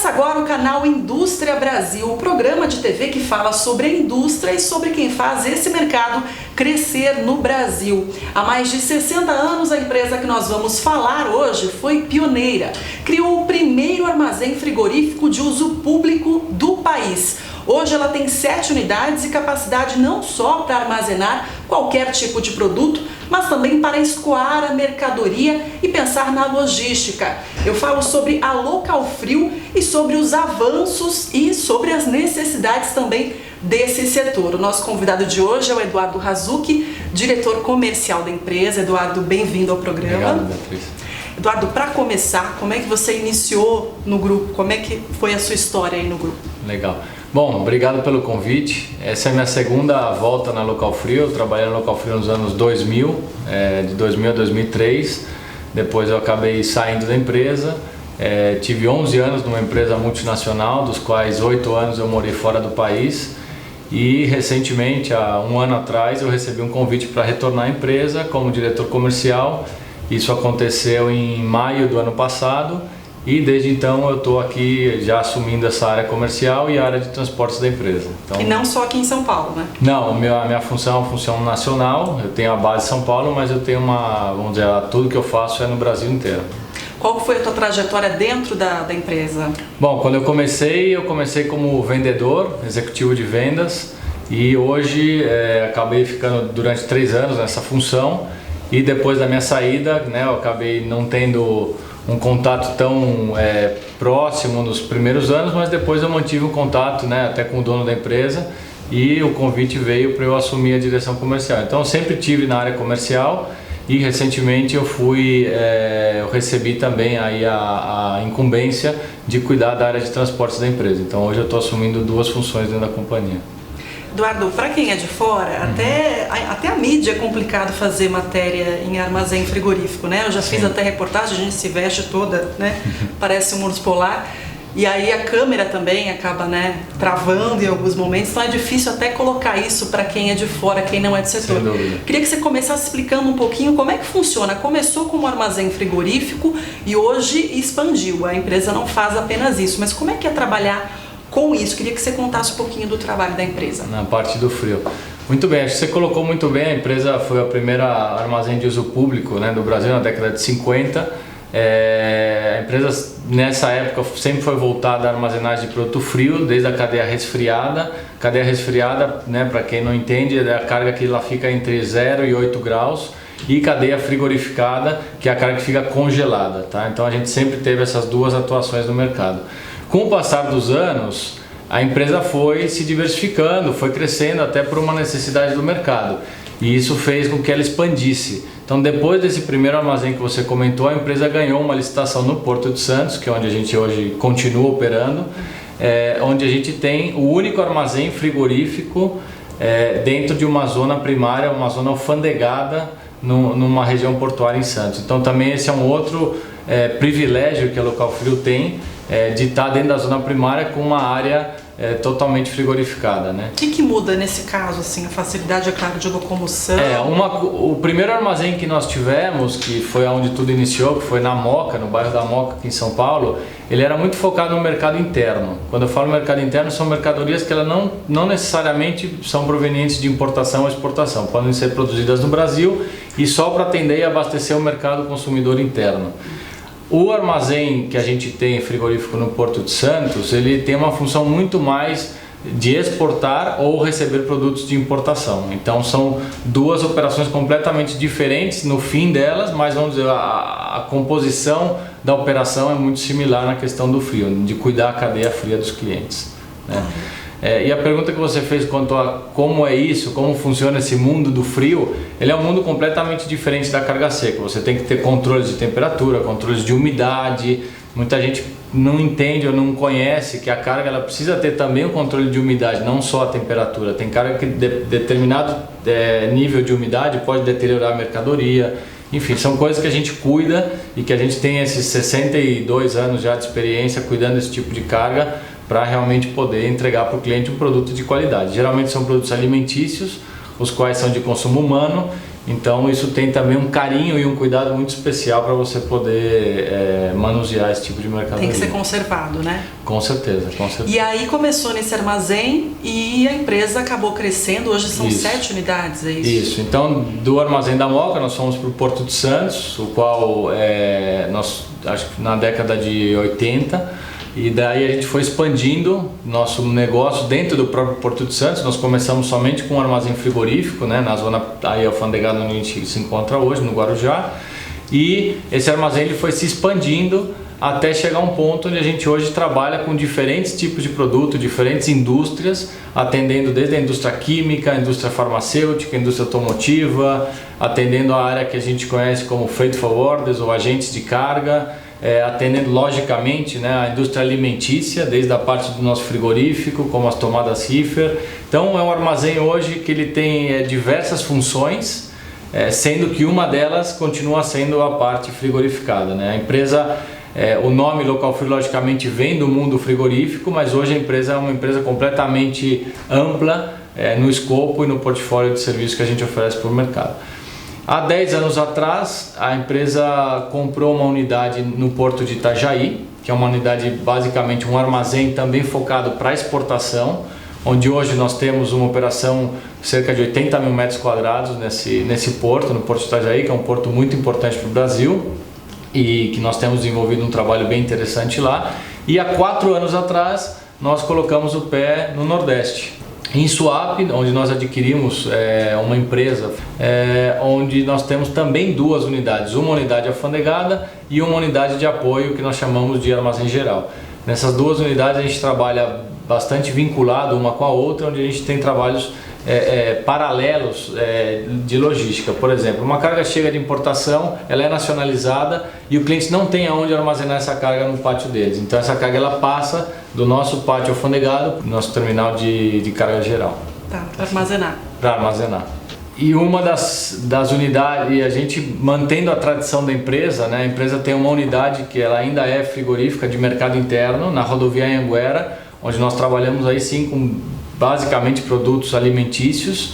Começa agora o canal Indústria Brasil, o programa de TV que fala sobre a indústria e sobre quem faz esse mercado crescer no Brasil. Há mais de 60 anos, a empresa que nós vamos falar hoje foi pioneira. Criou o primeiro armazém frigorífico de uso público do país. Hoje ela tem 7 unidades e capacidade não só para armazenar qualquer tipo de produto, mas também para escoar a mercadoria e pensar na logística. Eu falo sobre a Local Frio e sobre os avanços e sobre as necessidades também desse setor. O nosso convidado de hoje é o Eduardo Razucchi, diretor comercial da empresa. Eduardo, bem-vindo ao programa. Obrigado, Beatriz. Eduardo, para começar, como é que você iniciou no grupo? Como é que foi a sua história aí no grupo? Legal. Bom, obrigado pelo convite. Essa é a minha segunda volta na Local Frio. Eu trabalhei na Local Frio nos anos 2000, de 2000 a 2003. Depois eu acabei saindo da empresa. Tive 11 anos numa empresa multinacional, dos quais 8 anos eu morei fora do país. E recentemente, há um ano atrás, eu recebi um convite para retornar à empresa como diretor comercial. Isso aconteceu em maio do ano passado. E desde então eu estou aqui já assumindo essa área comercial e a área de transportes da empresa. Então, e não só aqui em São Paulo, né? Não, a minha função é uma função nacional. Eu tenho a base em São Paulo, mas eu tenho vamos dizer, tudo que eu faço é no Brasil inteiro. Qual foi a tua trajetória dentro da empresa? Bom, quando eu comecei como vendedor, executivo de vendas, e hoje acabei ficando durante 3 anos nessa função. E depois da minha saída, eu acabei não tendo um contato tão próximo nos primeiros anos, mas depois eu mantive um contato até com o dono da empresa e o convite veio para eu assumir a direção comercial. Então eu sempre tive na área comercial e recentemente eu recebi também aí a incumbência de cuidar da área de transportes da empresa. Então hoje eu estou assumindo 2 funções dentro da companhia. Eduardo, para quem é de fora, até a mídia é complicado fazer matéria em armazém frigorífico, né? Eu já fiz até reportagem, a gente se veste toda, né? Parece um urso polar. E aí a câmera também acaba, travando em alguns momentos, então é difícil até colocar isso para quem é de fora, quem não é do setor. Sem dúvida. Queria que você começasse explicando um pouquinho como é que funciona. Começou como armazém frigorífico e hoje expandiu. A empresa não faz apenas isso, mas como é que é trabalhar com isso? Queria que você contasse um pouquinho do trabalho da empresa. Na parte do frio. Muito bem, acho que você colocou muito bem. A empresa foi a primeira armazém de uso público do Brasil na década de 50. A empresa nessa época sempre foi voltada à armazenagem de produto frio, desde a cadeia resfriada. Cadeia resfriada, para quem não entende, é a carga que ela fica entre 0 e 8 graus. E cadeia frigorificada, que é a carga que fica congelada. Tá? Então a gente sempre teve essas 2 atuações no mercado. Com o passar dos anos, a empresa foi se diversificando, foi crescendo até por uma necessidade do mercado. E isso fez com que ela expandisse. Então, depois desse primeiro armazém que você comentou, a empresa ganhou uma licitação no Porto de Santos, que é onde a gente hoje continua operando, onde a gente tem o único armazém frigorífico dentro de uma zona primária, uma zona alfandegada numa região portuária em Santos. Então, também esse é um outro privilégio que a Local Frio tem, de estar dentro da zona primária com uma área totalmente frigorificada, O que muda nesse caso, assim, a facilidade, é claro, de locomoção? O primeiro armazém que nós tivemos, que foi onde tudo iniciou, que foi na Moca, no bairro da Moca, aqui em São Paulo, ele era muito focado no mercado interno. Quando eu falo mercado interno, são mercadorias que elas não necessariamente são provenientes de importação ou exportação, podem ser produzidas no Brasil e só para atender e abastecer o mercado consumidor interno. O armazém que a gente tem frigorífico no Porto de Santos, ele tem uma função muito mais de exportar ou receber produtos de importação. Então são 2 operações completamente diferentes no fim delas, mas vamos dizer, a composição da operação é muito similar na questão do frio, de cuidar a cadeia fria dos clientes. E a pergunta que você fez quanto a como é isso, como funciona esse mundo do frio, ele é um mundo completamente diferente da carga seca. Você tem que ter controles de temperatura, controles de umidade. Muita gente não entende ou não conhece que a carga ela precisa ter também o controle de umidade, não só a temperatura. Tem carga que determinado nível de umidade pode deteriorar a mercadoria. Enfim, são coisas que a gente cuida e que a gente tem esses 62 anos já de experiência cuidando desse tipo de carga, para realmente poder entregar para o cliente um produto de qualidade. Geralmente são produtos alimentícios, os quais são de consumo humano Então isso tem também um carinho e um cuidado muito especial para você poder manusear esse tipo de mercadoria. Tem que ser conservado, né? Com certeza, com certeza. E aí começou nesse armazém e a empresa acabou crescendo, hoje são 7 unidades, é isso? Isso, então do armazém da Moca nós fomos para o Porto de Santos, o qual nós, acho que na década de 80, e daí a gente foi expandindo nosso negócio dentro do próprio Porto de Santos. Nós começamos somente com um armazém frigorífico, né, na zona aí alfandegada onde a gente se encontra hoje, no Guarujá. E esse armazém ele foi se expandindo até chegar a um ponto onde a gente hoje trabalha com diferentes tipos de produto, diferentes indústrias, atendendo desde a indústria química, a indústria farmacêutica, a indústria automotiva, atendendo a área que a gente conhece como freight forwarders ou agentes de carga, atendendo logicamente, né, a indústria alimentícia, desde a parte do nosso frigorífico, como as tomadas Hiffer. Então é um armazém hoje que ele tem diversas funções, sendo que uma delas continua sendo a parte frigorificada, né? A empresa, o nome Local Frio logicamente vem do mundo frigorífico, mas hoje a empresa é uma empresa completamente ampla no escopo e no portfólio de serviços que a gente oferece para o mercado. Há 10 anos atrás, a empresa comprou uma unidade no Porto de Itajaí, que é uma unidade basicamente um armazém também focado para exportação, onde hoje nós temos uma operação de cerca de 80 mil metros quadrados nesse porto, no Porto de Itajaí, que é um porto muito importante para o Brasil e que nós temos desenvolvido um trabalho bem interessante lá. E há 4 anos atrás, nós colocamos o pé no Nordeste. Em Suape, onde nós adquirimos uma empresa, onde nós temos também 2 unidades, uma unidade alfandegada e uma unidade de apoio que nós chamamos de armazém geral. Nessas 2 unidades a gente trabalha bastante vinculado uma com a outra, onde a gente tem trabalhos paralelos de logística. Por exemplo, uma carga chega de importação, ela é nacionalizada e o cliente não tem aonde armazenar essa carga no pátio deles. Então essa carga ela passa do nosso pátio alfandegado para o nosso terminal de carga geral. Tá, para armazenar. Para armazenar. E uma das unidades, e a gente mantendo a tradição da empresa, né, a empresa tem uma unidade que ela ainda é frigorífica de mercado interno, na rodovia Anhanguera, onde nós trabalhamos aí sim com basicamente produtos alimentícios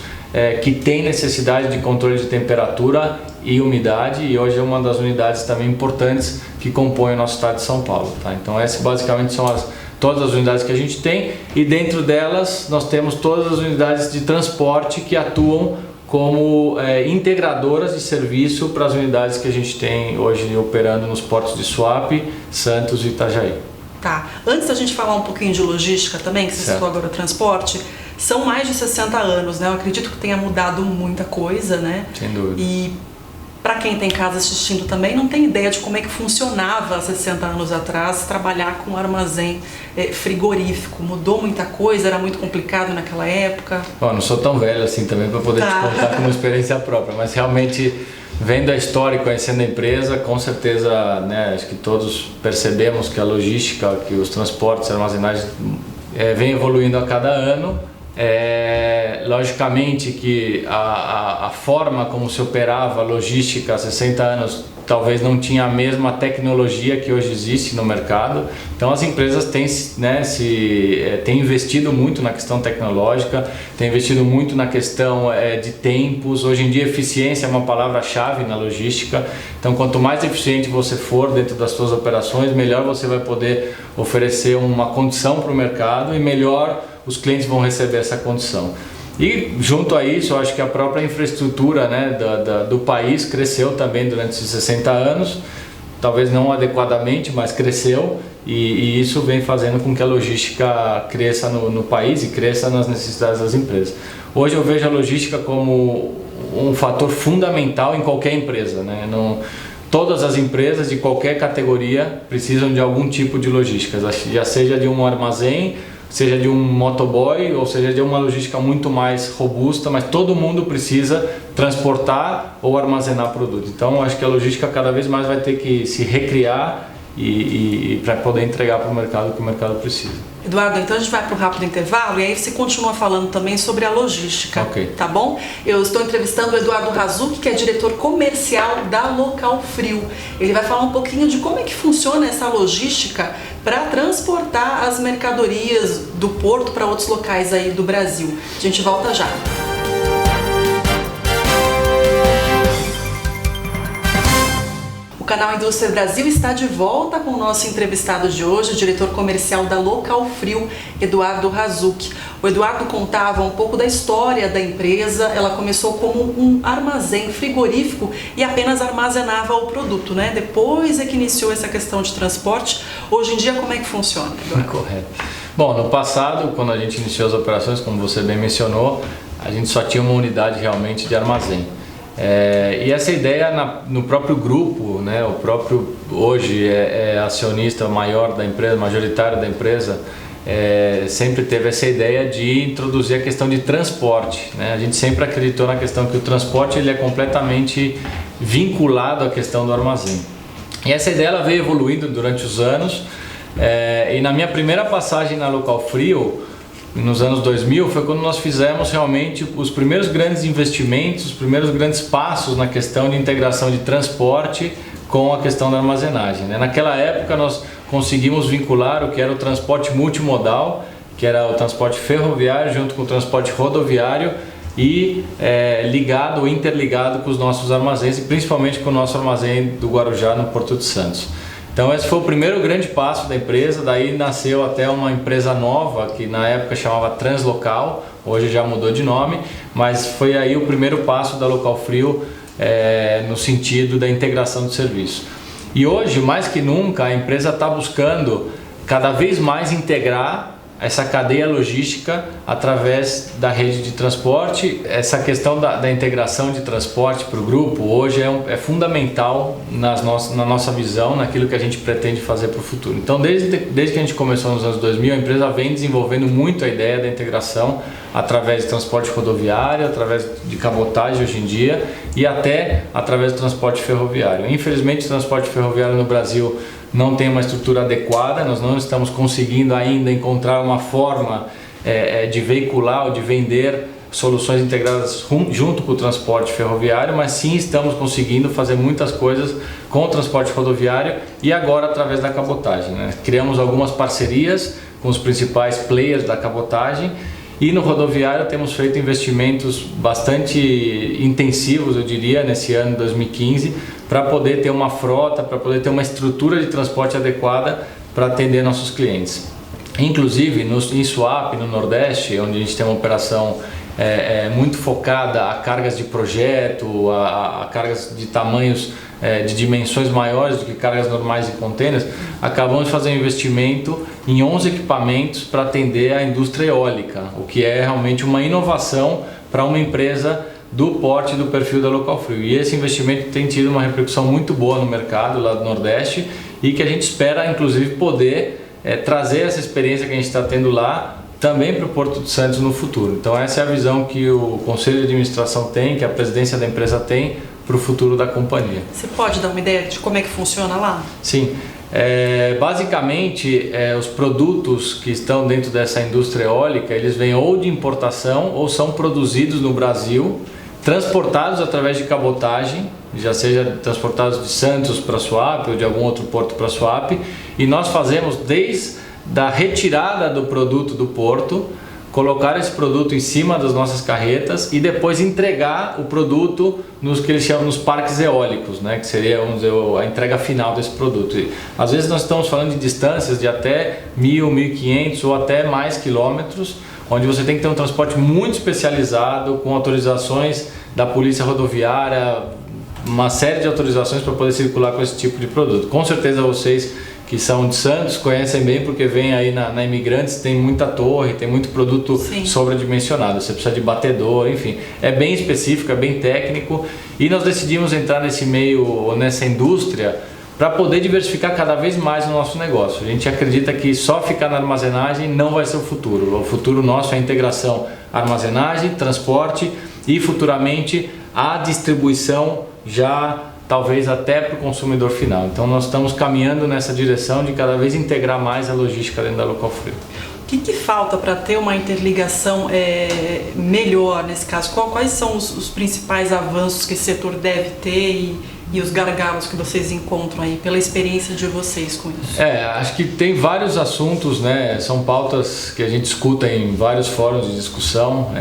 que tem necessidade de controle de temperatura e umidade, e hoje é uma das unidades também importantes que compõem o nosso estado de São Paulo. Tá? Então essas basicamente são todas as unidades que a gente tem, e dentro delas nós temos todas as unidades de transporte que atuam como integradoras de serviço para as unidades que a gente tem hoje operando nos portos de Suape, Santos e Itajaí. Tá. Antes da gente falar um pouquinho de logística também, que você citou agora o transporte, são mais de 60 anos, né? Eu acredito que tenha mudado muita coisa, né? Sem dúvida. E para quem tem casa assistindo também, não tem ideia de como é que funcionava há 60 anos atrás trabalhar com armazém frigorífico. Mudou muita coisa? Era muito complicado naquela época? Bom, não sou tão velho assim também para poder te contar com uma experiência própria, mas realmente, vendo a história e conhecendo a empresa, com certeza, né, acho que todos percebemos que a logística, que os transportes, a armazenagem vem evoluindo a cada ano. Logicamente que a forma como se operava a logística há 60 anos talvez não tinha a mesma tecnologia que hoje existe no mercado. Então as empresas têm investido muito na questão tecnológica, têm investido muito na questão de tempos. Hoje em dia eficiência é uma palavra-chave na logística. Então quanto mais eficiente você for dentro das suas operações, melhor você vai poder oferecer uma condição para o mercado e melhor os clientes vão receber essa condição. E junto a isso, eu acho que a própria infraestrutura, né, do país cresceu também durante esses 60 anos, talvez não adequadamente, mas cresceu, e isso vem fazendo com que a logística cresça no país e cresça nas necessidades das empresas. Hoje eu vejo a logística como um fator fundamental em qualquer empresa, né? Todas as empresas de qualquer categoria precisam de algum tipo de logística, já seja de um armazém, seja de um motoboy, ou seja de uma logística muito mais robusta, mas todo mundo precisa transportar ou armazenar produto. Então acho que a logística cada vez mais vai ter que se recriar e para poder entregar para o mercado o que o mercado precisa. Eduardo, então a gente vai para um rápido intervalo e aí você continua falando também sobre a logística, okay. Tá bom? Eu estou entrevistando o Eduardo Razucchi, que é diretor comercial da Local Frio. Ele vai falar um pouquinho de como é que funciona essa logística para transportar as mercadorias do porto para outros locais aí do Brasil. A gente volta já. Canal Indústria Brasil está de volta com o nosso entrevistado de hoje, o diretor comercial da Local Frio, Eduardo Razucchi. O Eduardo contava um pouco da história da empresa. Ela começou como um armazém frigorífico e apenas armazenava o produto, né? Depois é que iniciou essa questão de transporte. Hoje em dia, como é que funciona, Eduardo? Correto. Bom, no passado, quando a gente iniciou as operações, como você bem mencionou, a gente só tinha uma unidade realmente de armazém. E essa ideia no próprio grupo, né, o próprio hoje é acionista maior da empresa, majoritário da empresa, sempre teve essa ideia de introduzir a questão de transporte, né? A gente sempre acreditou na questão que o transporte ele é completamente vinculado à questão do armazém. E essa ideia ela veio evoluindo durante os anos, e na minha primeira passagem na Local Frio, nos anos 2000, foi quando nós fizemos realmente os primeiros grandes investimentos, os primeiros grandes passos na questão de integração de transporte com a questão da armazenagem, né? Naquela época nós conseguimos vincular o que era o transporte multimodal, que era o transporte ferroviário junto com o transporte rodoviário e interligado com os nossos armazéns e principalmente com o nosso armazém do Guarujá no Porto de Santos. Então esse foi o primeiro grande passo da empresa, daí nasceu até uma empresa nova que na época chamava Translocal, hoje já mudou de nome, mas foi aí o primeiro passo da Local Frio no sentido da integração do serviço. E hoje, mais que nunca, a empresa está buscando cada vez mais integrar essa cadeia logística através da rede de transporte. Essa questão da integração de transporte para o grupo hoje é fundamental na nossa visão, naquilo que a gente pretende fazer para o futuro. Então, desde que a gente começou nos anos 2000, a empresa vem desenvolvendo muito a ideia da integração através de transporte rodoviário, através de cabotagem hoje em dia e até através do transporte ferroviário. Infelizmente, o transporte ferroviário no Brasil não tem uma estrutura adequada, nós não estamos conseguindo ainda encontrar uma forma de veicular ou de vender soluções integradas junto com o transporte ferroviário, mas sim estamos conseguindo fazer muitas coisas com o transporte rodoviário e agora através da cabotagem, né? Criamos algumas parcerias com os principais players da cabotagem e no rodoviário temos feito investimentos bastante intensivos, eu diria, nesse ano 2015, para poder ter uma frota, para poder ter uma estrutura de transporte adequada para atender nossos clientes. Inclusive em Suape, no Nordeste, onde a gente tem uma operação muito focada a cargas de projeto, a cargas de tamanhos, de dimensões maiores do que cargas normais de contêineres, acabamos de fazer um investimento em 11 equipamentos para atender a indústria eólica, o que é realmente uma inovação para uma empresa do porte e do perfil da Local Frio. E esse investimento tem tido uma repercussão muito boa no mercado lá do Nordeste e que a gente espera inclusive poder trazer essa experiência que a gente está tendo lá também para o Porto de Santos no futuro. Então essa é a visão que o Conselho de Administração tem, que a presidência da empresa tem para o futuro da companhia. Você pode dar uma ideia de como é que funciona lá? Sim. Basicamente, os produtos que estão dentro dessa indústria eólica, eles vêm ou de importação ou são produzidos no Brasil, transportados através de cabotagem, já seja transportados de Santos para Suape ou de algum outro porto para Suape, e nós fazemos desde a retirada do produto do porto, colocar esse produto em cima das nossas carretas e depois entregar o produto nos que eles chamam nos parques eólicos, né? Que seria, vamos dizer, a entrega final desse produto. E, às vezes nós estamos falando de distâncias de até 1.000, 1.500 ou até mais quilômetros, onde você tem que ter um transporte muito especializado, com autorizações da Polícia Rodoviária, uma série de autorizações para poder circular com esse tipo de produto. Com certeza vocês que são de Santos conhecem bem, porque vem aí na Imigrantes, tem muita torre, tem muito produto sobredimensionado, você precisa de batedor, enfim, é bem específico, é bem técnico, e nós decidimos entrar nesse meio, nessa indústria, para poder diversificar cada vez mais o nosso negócio. A gente acredita que só ficar na armazenagem não vai ser o futuro nosso é a integração armazenagem, transporte e futuramente a distribuição já talvez até para o consumidor final. Então nós estamos caminhando nessa direção de cada vez integrar mais a logística dentro da Local Frio. O que falta para ter uma interligação melhor nesse caso? Quais são os principais avanços que esse setor deve ter e os gargalos que vocês encontram aí, pela experiência de vocês com isso? Acho que tem vários assuntos, né? São pautas que a gente escuta em vários fóruns de discussão.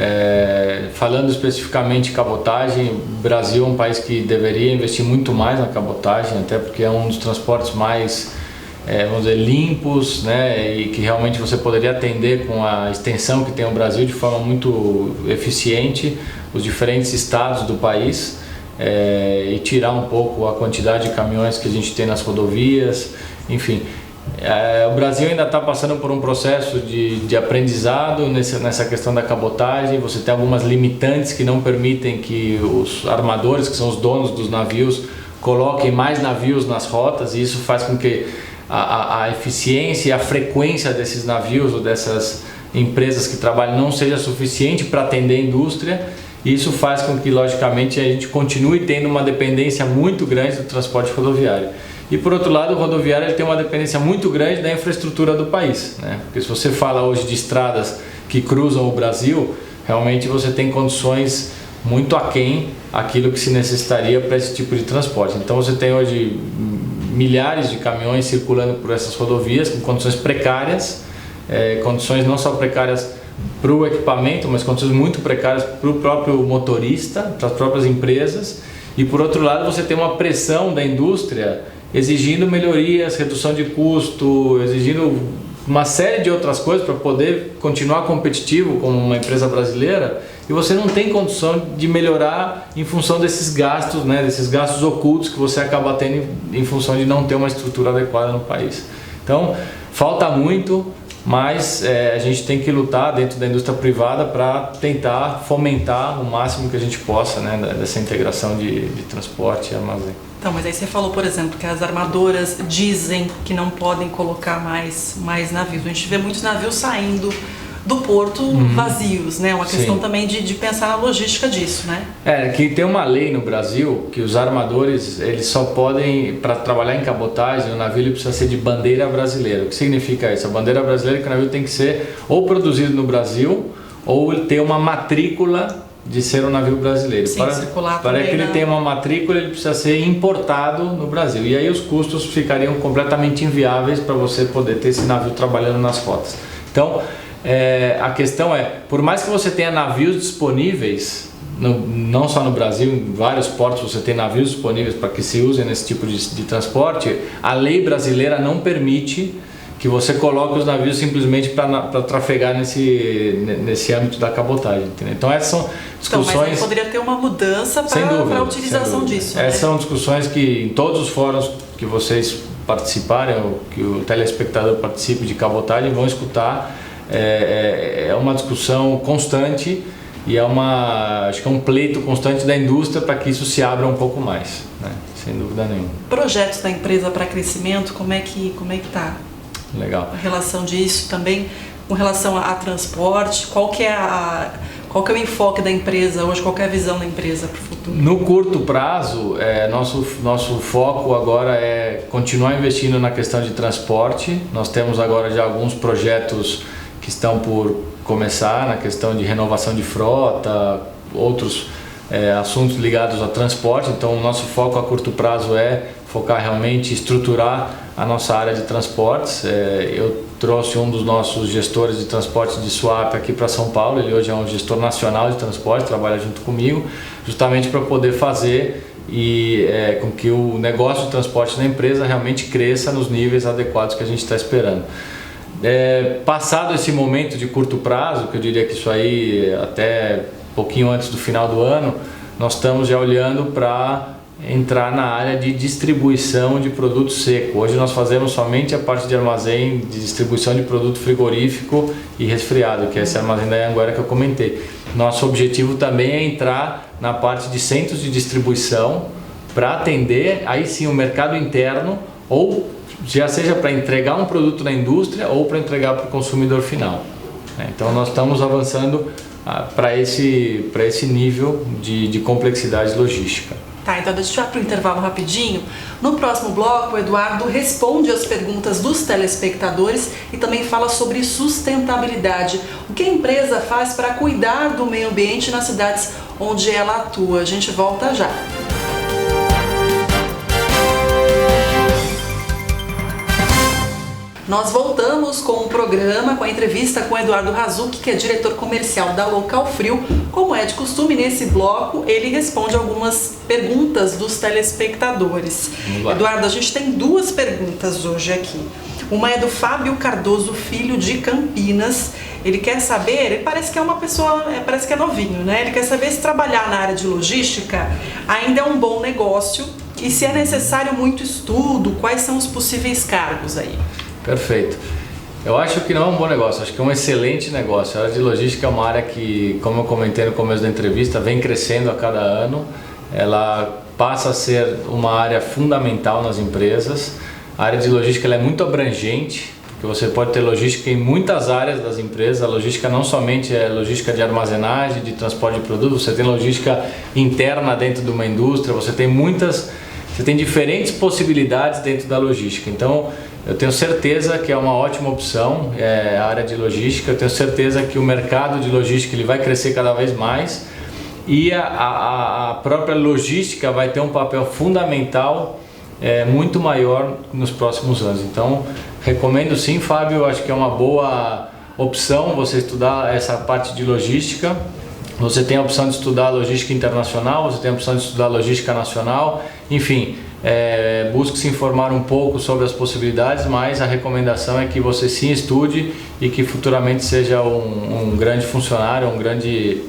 Falando especificamente de cabotagem, o Brasil é um país que deveria investir muito mais na cabotagem, até porque é um dos transportes mais, vamos dizer, limpos, né? E que realmente você poderia atender com a extensão que tem o Brasil de forma muito eficiente os diferentes estados do país. E tirar um pouco a quantidade de caminhões que a gente tem nas rodovias, enfim. O Brasil ainda está passando por um processo de aprendizado nessa questão da cabotagem. Você tem algumas limitantes que não permitem que os armadores, que são os donos dos navios, coloquem mais navios nas rotas, e isso faz com que a eficiência e a frequência desses navios ou dessas empresas que trabalham não seja suficiente para atender a indústria. Isso faz com que, logicamente, a gente continue tendo uma dependência muito grande do transporte rodoviário. E, por outro lado, o rodoviário ele tem uma dependência muito grande da infraestrutura do país, né? Porque se você fala hoje de estradas que cruzam o Brasil, realmente você tem condições muito aquém aquilo que se necessitaria para esse tipo de transporte. Então, você tem hoje milhares de caminhões circulando por essas rodovias com condições precárias, condições não só precárias para o equipamento, mas condições muito precárias para o próprio motorista, para as próprias empresas. E por outro lado você tem uma pressão da indústria exigindo melhorias, redução de custo, exigindo uma série de outras coisas para poder continuar competitivo como uma empresa brasileira, e você não tem condição de melhorar em função desses gastos, né, desses gastos ocultos que você acaba tendo em função de não ter uma estrutura adequada no país. Então falta muito, mas a gente tem que lutar dentro da indústria privada para tentar fomentar o máximo que a gente possa, né, dessa integração de transporte e armazém. Então, mas aí você falou, por exemplo, que as armadoras dizem que não podem colocar mais navios. A gente vê muitos navios saindo do porto vazios, né? Uma questão também de pensar na logística disso, né? Que tem uma lei no Brasil que os armadores, eles só podem, para trabalhar em cabotagem, o navio ele precisa ser de bandeira brasileira. O que significa isso? A bandeira brasileira é que o navio tem que ser ou produzido no Brasil ou ter uma matrícula de ser um navio brasileiro. Sim, para que ele tenha uma matrícula, ele precisa ser importado no Brasil. E aí os custos ficariam completamente inviáveis para você poder ter esse navio trabalhando nas rotas. Então, a questão por mais que você tenha navios disponíveis, não só no Brasil, em vários portos você tem navios disponíveis para que se usem nesse tipo de transporte, a lei brasileira não permite que você coloque os navios simplesmente para trafegar nesse âmbito da cabotagem, entendeu? Então essas são discussões... Então, mas aí poderia ter uma mudança para a utilização disso. Essas são discussões que em todos os fóruns que vocês participarem, ou que o telespectador participe de cabotagem, vão escutar. É uma discussão constante e acho que é um pleito constante da indústria para que isso se abra um pouco mais, né? Sem dúvida nenhuma. Projetos da empresa para crescimento, como é que está? Legal. A relação disso também com relação a transporte, qual que é o enfoque da empresa hoje, qual que é a visão da empresa para o futuro? No curto prazo, nosso foco agora é continuar investindo na questão de transporte. Nós temos agora já alguns projetos que estão por começar na questão de renovação de frota, outros assuntos ligados a transporte. Então o nosso foco a curto prazo é focar realmente em estruturar a nossa área de transportes. Eu trouxe um dos nossos gestores de transporte de Suape aqui para São Paulo, ele hoje é um gestor nacional de transporte, trabalha junto comigo, justamente para poder fazer com que o negócio de transporte da empresa realmente cresça nos níveis adequados que a gente está esperando. Passado esse momento de curto prazo, que eu diria que isso aí até pouquinho antes do final do ano, nós estamos já olhando para entrar na área de distribuição de produto seco. Hoje nós fazemos somente a parte de armazém, de distribuição de produto frigorífico e resfriado, que é esse armazém da Anhanguera que eu comentei. Nosso objetivo também é entrar na parte de centros de distribuição para atender aí sim o mercado interno, ou já seja para entregar um produto na indústria ou para entregar para o consumidor final. Então nós estamos avançando para esse nível de complexidade logística. Tá, então deixa eu ir para o intervalo rapidinho. No próximo bloco, o Eduardo responde as perguntas dos telespectadores e também fala sobre sustentabilidade. O que a empresa faz para cuidar do meio ambiente nas cidades onde ela atua. A gente volta já. Nós voltamos com o programa, com a entrevista com o Eduardo Razucchi, que é diretor comercial da Local Frio. Como é de costume, nesse bloco, ele responde algumas perguntas dos telespectadores. Eduardo, a gente tem duas perguntas hoje aqui. Uma é do Fábio Cardoso Filho, de Campinas. Ele quer saber, ele parece que é uma pessoa, parece que é novinho, né? Ele quer saber se trabalhar na área de logística ainda é um bom negócio e se é necessário muito estudo, quais são os possíveis cargos aí. Perfeito. Eu acho que não é um bom negócio, acho que é um excelente negócio. A área de logística é uma área que, como eu comentei no começo da entrevista, vem crescendo a cada ano. Ela passa a ser uma área fundamental nas empresas. A área de logística ela é muito abrangente, porque você pode ter logística em muitas áreas das empresas. A logística não somente é logística de armazenagem, de transporte de produtos, você tem logística interna dentro de uma indústria, você tem diferentes possibilidades dentro da logística. Então, eu tenho certeza que é uma ótima opção a área de logística. Eu tenho certeza que o mercado de logística ele vai crescer cada vez mais e a própria logística vai ter um papel fundamental muito maior nos próximos anos. Então, recomendo sim, Fábio, eu acho que é uma boa opção você estudar essa parte de logística. Você tem a opção de estudar logística internacional, você tem a opção de estudar logística nacional, enfim, busque se informar um pouco sobre as possibilidades, mas a recomendação é que você sim estude e que futuramente seja um grande funcionário, um grande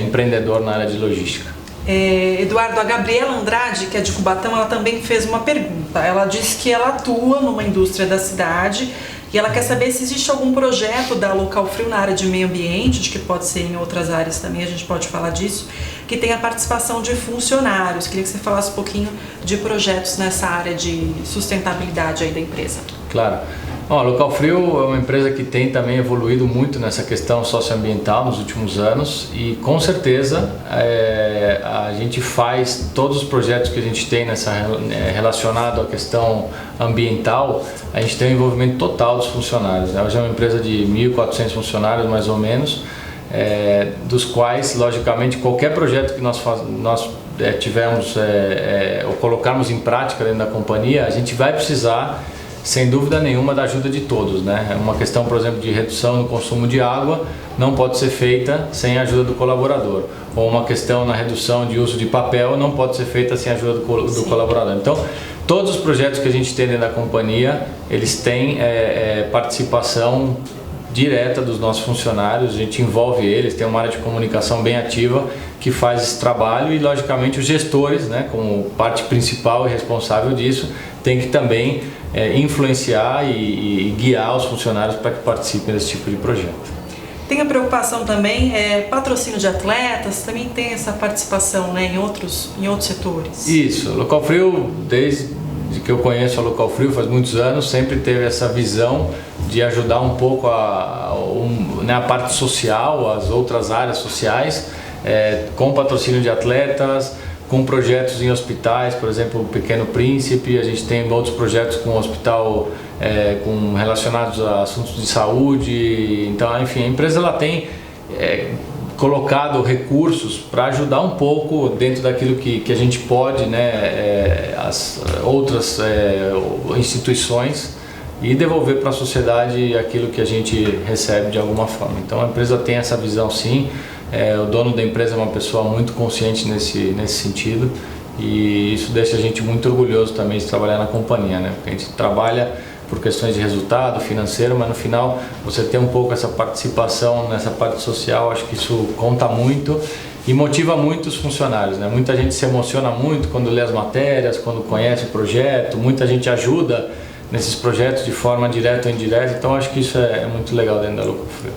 empreendedor na área de logística. Eduardo, a Gabriela Andrade, que é de Cubatão, ela também fez uma pergunta. Ela disse que ela atua numa indústria da cidade e ela quer saber se existe algum projeto da Local Frio na área de meio ambiente, acho que pode ser em outras áreas também, a gente pode falar disso, que tem a participação de funcionários. Queria que você falasse um pouquinho de projetos nessa área de sustentabilidade aí da empresa. Claro. Bom, a Local Frio é uma empresa que tem também evoluído muito nessa questão socioambiental nos últimos anos e com certeza a gente faz todos os projetos que a gente tem relacionado à questão ambiental, a gente tem um envolvimento total dos funcionários. Hoje é uma empresa de 1.400 funcionários mais ou menos, dos quais, logicamente, qualquer projeto que nós tivermos ou colocarmos em prática dentro da companhia, a gente vai precisar, sem dúvida nenhuma, da ajuda de todos, né? Uma questão, por exemplo, de redução no consumo de água não pode ser feita sem a ajuda do colaborador. Ou uma questão na redução de uso de papel não pode ser feita sem a ajuda do colaborador. Então, todos os projetos que a gente tem dentro da companhia, eles têm participação direta dos nossos funcionários, a gente envolve eles, tem uma área de comunicação bem ativa que faz esse trabalho e, logicamente, os gestores, né, como parte principal e responsável disso, tem que também influenciar e guiar os funcionários para que participem desse tipo de projeto. Tem a preocupação também, patrocínio de atletas, também tem essa participação, né, em outros setores? Isso, a Local Frio, desde que eu conheço a Local Frio, faz muitos anos, sempre teve essa visão de ajudar um pouco a parte social, as outras áreas sociais, com patrocínio de atletas, com projetos em hospitais, por exemplo, o Pequeno Príncipe. A gente tem outros projetos com o hospital relacionados a assuntos de saúde. Então, enfim, a empresa ela tem colocado recursos para ajudar um pouco dentro daquilo que a gente pode, né, as outras instituições, e devolver para a sociedade aquilo que a gente recebe de alguma forma. Então a empresa tem essa visão sim, o dono da empresa é uma pessoa muito consciente nesse sentido e isso deixa a gente muito orgulhoso também de trabalhar na companhia, né? Porque a gente trabalha por questões de resultado financeiro, mas no final você tem um pouco essa participação nessa parte social, acho que isso conta muito e motiva muito os funcionários, né? Muita gente se emociona muito quando lê as matérias, quando conhece o projeto, muita gente ajuda nesses projetos de forma direta ou indireta, então acho que isso é muito legal dentro da Local Frio.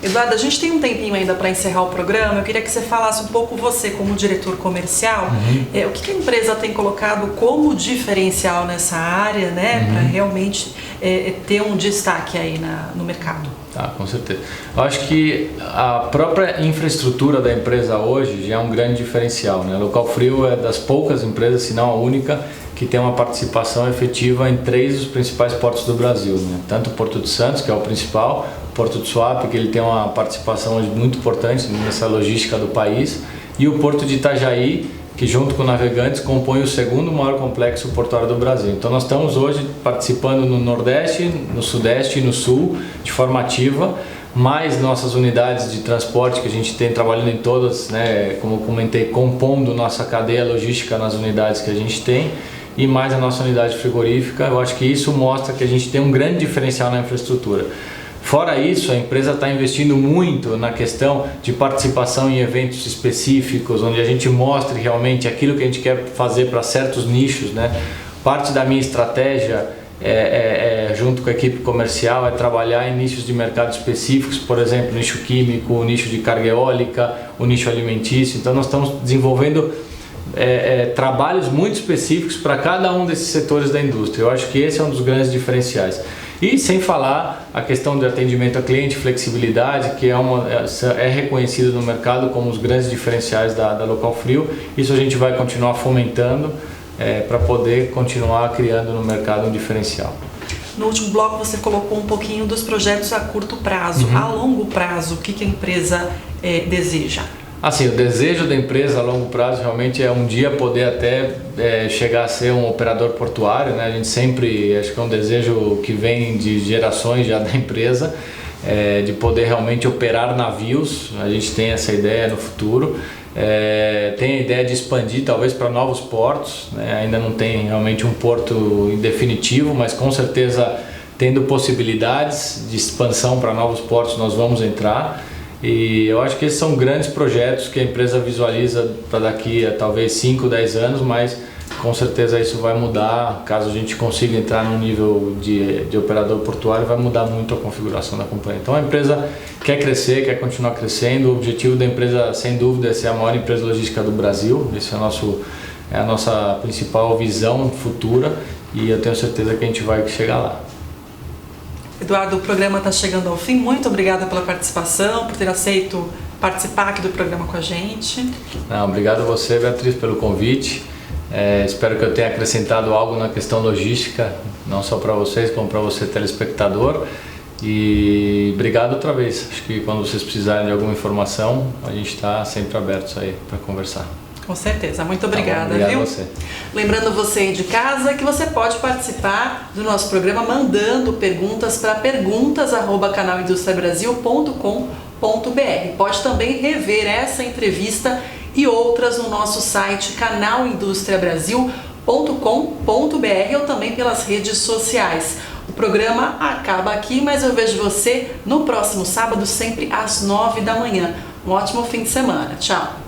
Eduardo, a gente tem um tempinho ainda para encerrar o programa. Eu queria que você falasse um pouco, você como diretor comercial, o que a empresa tem colocado como diferencial nessa área, né, para realmente ter um destaque aí no mercado. Com certeza. Eu acho que a própria infraestrutura da empresa hoje já é um grande diferencial, né? A Local Frio é das poucas empresas, se não a única, que tem uma participação efetiva em 3 dos principais portos do Brasil, né? Tanto o Porto de Santos, que é o principal, o Porto de Suape, que ele tem uma participação muito importante nessa logística do país, e o Porto de Itajaí, que junto com Navegantes compõe o segundo maior complexo portuário do Brasil. Então nós estamos hoje participando no Nordeste, no Sudeste e no Sul de forma ativa, mais nossas unidades de transporte que a gente tem trabalhando em todas, né, como eu comentei, compondo nossa cadeia logística nas unidades que a gente tem, e mais a nossa unidade frigorífica. Eu acho que isso mostra que a gente tem um grande diferencial na infraestrutura. Fora isso, a empresa está investindo muito na questão de participação em eventos específicos, onde a gente mostre realmente aquilo que a gente quer fazer para certos nichos, né? Parte da minha estratégia junto com a equipe comercial, é trabalhar em nichos de mercado específicos, por exemplo, nicho químico, o nicho de carga eólica, o nicho alimentício. Então nós estamos desenvolvendo trabalhos muito específicos para cada um desses setores da indústria. Eu acho que esse é um dos grandes diferenciais. E sem falar a questão do atendimento ao cliente, flexibilidade, que é reconhecido no mercado como os grandes diferenciais da Local Frio. Isso a gente vai continuar fomentando para poder continuar criando no mercado um diferencial. No último bloco você colocou um pouquinho dos projetos a curto prazo. A longo prazo, o que a empresa deseja? Assim, o desejo da empresa a longo prazo realmente é um dia poder até chegar a ser um operador portuário, né? A gente sempre, acho que é um desejo que vem de gerações já da empresa, de poder realmente operar navios. A gente tem essa ideia no futuro. Tem a ideia de expandir talvez para novos portos, né? Ainda não tem realmente um porto definitivo, mas com certeza tendo possibilidades de expansão para novos portos nós vamos entrar. E eu acho que esses são grandes projetos que a empresa visualiza para daqui a talvez 5, 10 anos, mas com certeza isso vai mudar. Caso a gente consiga entrar num nível de operador portuário, vai mudar muito a configuração da companhia. Então a empresa quer crescer, quer continuar crescendo. O objetivo da empresa, sem dúvida, é ser a maior empresa logística do Brasil. Esse é a nossa principal visão futura e eu tenho certeza que a gente vai chegar lá. Eduardo, o programa está chegando ao fim. Muito obrigada pela participação, por ter aceito participar aqui do programa com a gente. Obrigado a você, Beatriz, pelo convite. Espero que eu tenha acrescentado algo na questão logística, não só para vocês, como para você, telespectador. E obrigado outra vez. Acho que quando vocês precisarem de alguma informação, a gente está sempre abertos aí para conversar. Com certeza, muito obrigada, obrigado viu? A você. Lembrando você aí de casa que você pode participar do nosso programa mandando perguntas para perguntas@canalindustriabrasil.com.br. Pode também rever essa entrevista e outras no nosso site canalindustriabrasil.com.br ou também pelas redes sociais. O programa acaba aqui, mas eu vejo você no próximo sábado, sempre às 9 da manhã. Um ótimo fim de semana. Tchau!